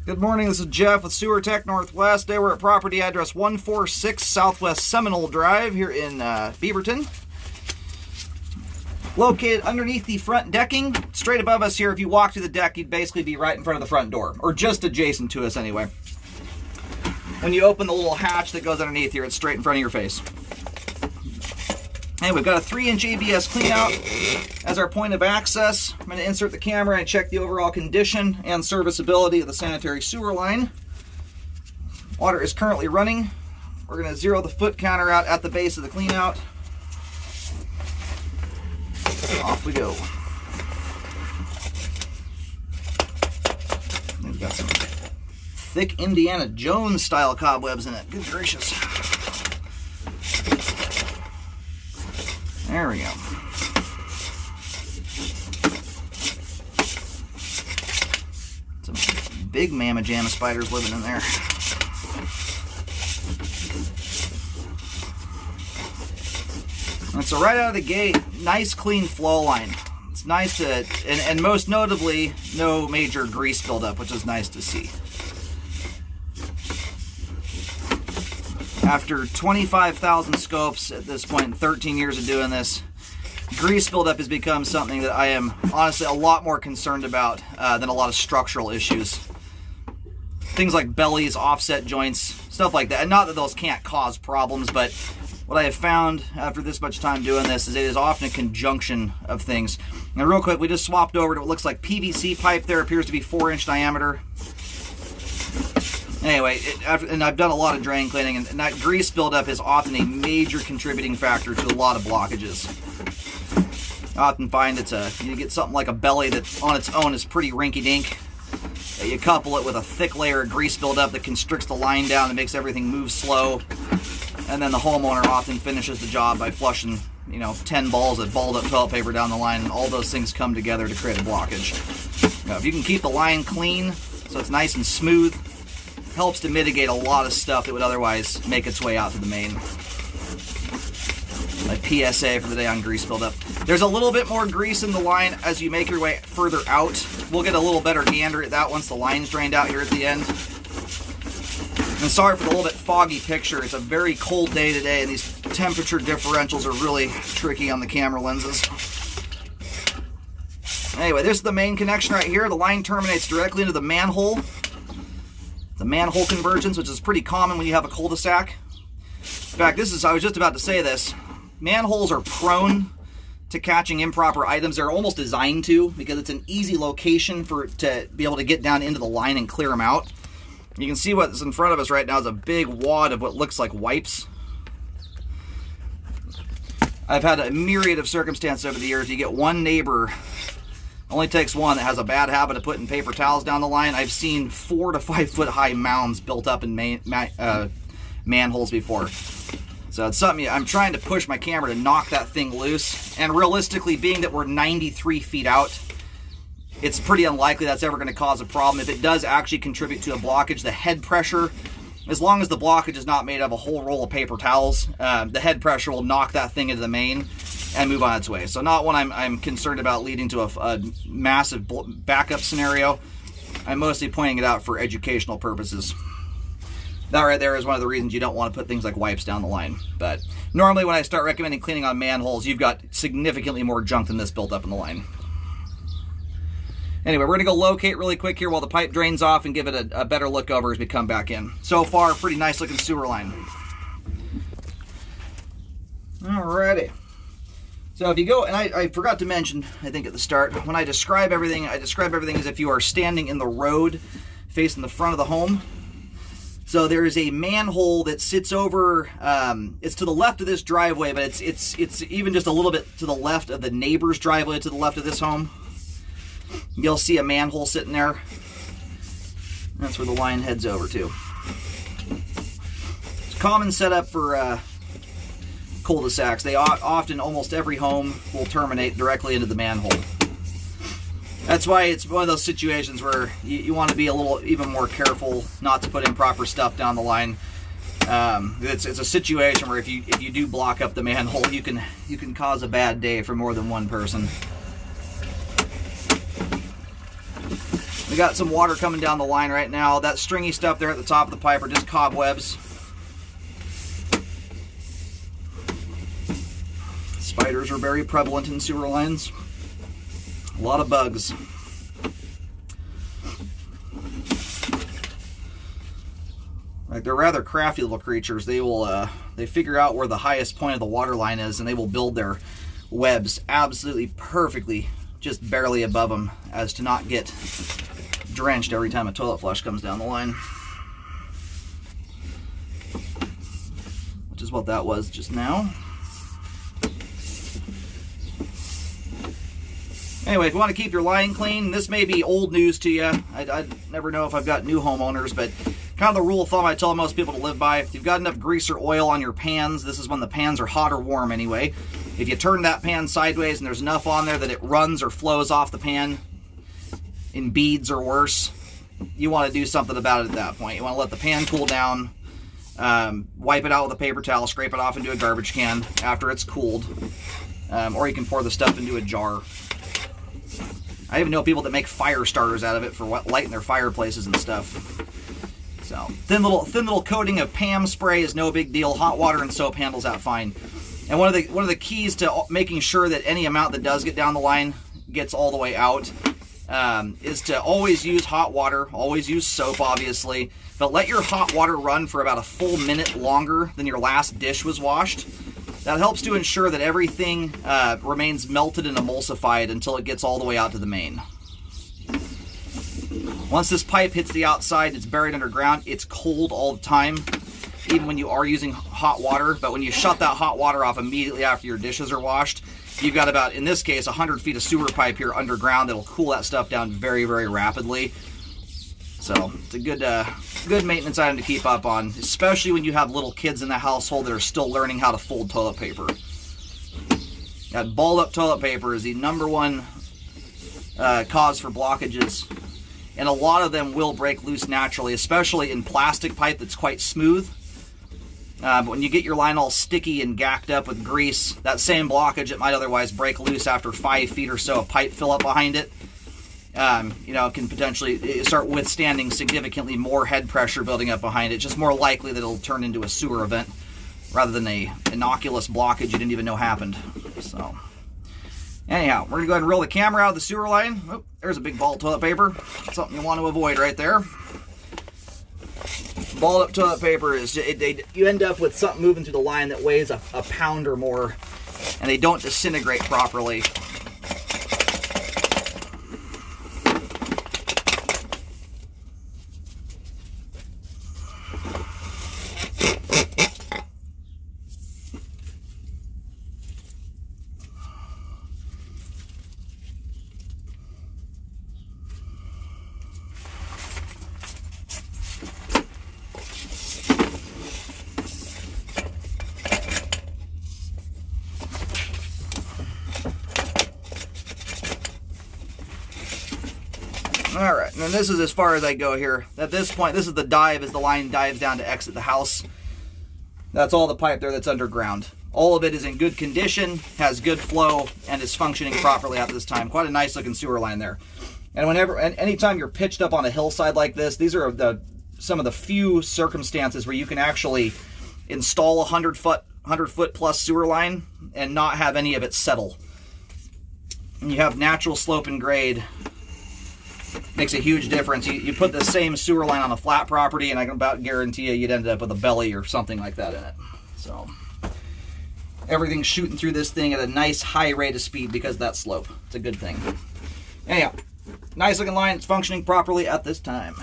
Good morning, this is Jeff with Sewer Tech Northwest. Today we're at property address 146 Southwest Seminole Drive here in Beaverton. Located underneath the front decking, straight above us here. If you walk through the deck, you'd basically be right in front of the front door, or just adjacent to us anyway. When you open the little hatch that goes underneath here, it's straight in front of your face. And we've got a 3-inch ABS cleanout as our point of access. I'm going to insert the camera and check the overall condition and serviceability of the sanitary sewer line. Water is currently running. We're going to zero the foot counter out at the base of the cleanout. Off we go. We've got some thick Indiana Jones style cobwebs in it. Good gracious. There we go. Some big mamma jamma spiders living in there. And so right out of the gate, nice clean flow line. It's nice to, and most notably, no major grease buildup, which is nice to see. After 25,000 scopes at this point, in 13 years of doing this, grease buildup has become something that I am honestly a lot more concerned about than a lot of structural issues. Things like bellies, offset joints, stuff like that. And not that those can't cause problems, but what I have found after this much time doing this is it is often a conjunction of things. Now real quick, we just swapped over to what looks like PVC pipe there. Appears to be 4-inch diameter. Anyway, and I've done a lot of drain cleaning, and that grease buildup is often a major contributing factor to a lot of blockages. I often find you get something like a belly that on its own is pretty rinky-dink. You couple it with a thick layer of grease buildup that constricts the line down and makes everything move slow. And then the homeowner often finishes the job by flushing, 10 balls of balled up toilet paper down the line, and all those things come together to create a blockage. Now, if you can keep the line clean so it's nice and smooth, helps to mitigate a lot of stuff that would otherwise make its way out to the main. My PSA for the day on grease buildup. There's a little bit more grease in the line as you make your way further out. We'll get a little better gander at that once the line's drained out here at the end. And sorry for the little bit foggy picture. It's a very cold day today, and these temperature differentials are really tricky on the camera lenses. Anyway, this is the main connection right here. The line terminates directly into the manhole. The manhole convergence, which is pretty common when you have a cul-de-sac. In fact, I was just about to say this. Manholes are prone to catching improper items. They're almost designed to, because it's an easy location to be able to get down into the line and clear them out. You can see what's in front of us right now is a big wad of what looks like wipes. I've had a myriad of circumstances over the years. You get one neighbor, only takes one, that has a bad habit of putting paper towels down the line. I've seen 4 to 5 foot high mounds built up in manholes before. So it's something I'm trying to push my camera to knock that thing loose. And realistically, being that we're 93 feet out, it's pretty unlikely that's ever going to cause a problem. If it does actually contribute to a blockage, the head pressure, as long as the blockage is not made of a whole roll of paper towels, the head pressure will knock that thing into the main and move on its way. So not one I'm concerned about leading to a massive backup scenario. I'm mostly pointing it out for educational purposes. That right there is one of the reasons you don't want to put things like wipes down the line. But normally when I start recommending cleaning on manholes, you've got significantly more junk than this built up in the line. Anyway, we're going to go locate really quick here while the pipe drains off and give it a better look over as we come back in. So far, pretty nice looking sewer line. Alrighty. So if you go, and I forgot to mention, I think at the start, when I describe everything as if you are standing in the road facing the front of the home. So there is a manhole that sits over, it's to the left of this driveway, but it's even just a little bit to the left of the neighbor's driveway to the left of this home. You'll see a manhole sitting there. That's where the line heads over to. It's a common setup for cul-de-sacs. They often, almost every home will terminate directly into the manhole. That's why it's one of those situations where you want to be a little even more careful not to put improper stuff down the line. It's a situation where if you do block up the manhole, you can cause a bad day for more than one person. We got some water coming down the line right now. That stringy stuff there at the top of the pipe are just cobwebs. Spiders are very prevalent in sewer lines. A lot of bugs. Like, they're rather crafty little creatures. They will they figure out where the highest point of the water line is, and they will build their webs absolutely perfectly, just barely above them, as to not get drenched every time a toilet flush comes down the line. Which is what that was just now. Anyway, if you want to keep your line clean, this may be old news to you. I never know if I've got new homeowners, but kind of the rule of thumb I tell most people to live by: if you've got enough grease or oil on your pans, this is when the pans are hot or warm anyway. If you turn that pan sideways and there's enough on there that it runs or flows off the pan in beads or worse, you want to do something about it at that point. You want to let the pan cool down, wipe it out with a paper towel, scrape it off into a garbage can after it's cooled, or you can pour the stuff into a jar. I even know people that make fire starters out of it for lighting their fireplaces and stuff. So, thin little coating of PAM spray is no big deal. Hot water and soap handles that fine. And one of the keys to making sure that any amount that does get down the line gets all the way out is to always use hot water. Always use soap, obviously, but let your hot water run for about a full minute longer than your last dish was washed. That helps to ensure that everything remains melted and emulsified until it gets all the way out to the main. Once this pipe hits the outside, it's buried underground. It's cold all the time, even when you are using hot water. But when you shut that hot water off immediately after your dishes are washed, you've got about, in this case, 100 feet of sewer pipe here underground that'll cool that stuff down very, very rapidly. So it's a good maintenance item to keep up on, especially when you have little kids in the household that are still learning how to fold toilet paper. That balled up toilet paper is the #1 cause for blockages, and a lot of them will break loose naturally, especially in plastic pipe that's quite smooth. But when you get your line all sticky and gacked up with grease, that same blockage that might otherwise break loose after 5 feet or so of pipe fill up behind it, can potentially start withstanding significantly more head pressure building up behind it. Just more likely that it'll turn into a sewer event rather than a innocuous blockage you didn't even know happened. So, anyhow, we're gonna go ahead and roll the camera out of the sewer line. Oh, there's a big ball of toilet paper. Something you want to avoid right there. Balled up toilet paper is you end up with something moving through the line that weighs a pound or more, and they don't disintegrate properly. All right, and this is as far as I go here. At this point, this is the dive as the line dives down to exit the house. That's all the pipe there that's underground. All of it is in good condition, has good flow, and is functioning properly at this time. Quite a nice looking sewer line there. And anytime you're pitched up on a hillside like this, these are some of the few circumstances where you can actually install a 100-foot plus sewer line and not have any of it settle. And you have natural slope and grade. Makes a huge difference. You put the same sewer line on a flat property, and I can about guarantee you'd end up with a belly or something like that in it. So everything's shooting through this thing at a nice high rate of speed because of that slope. It's a good thing. Anyhow, nice looking line. It's functioning properly at this time.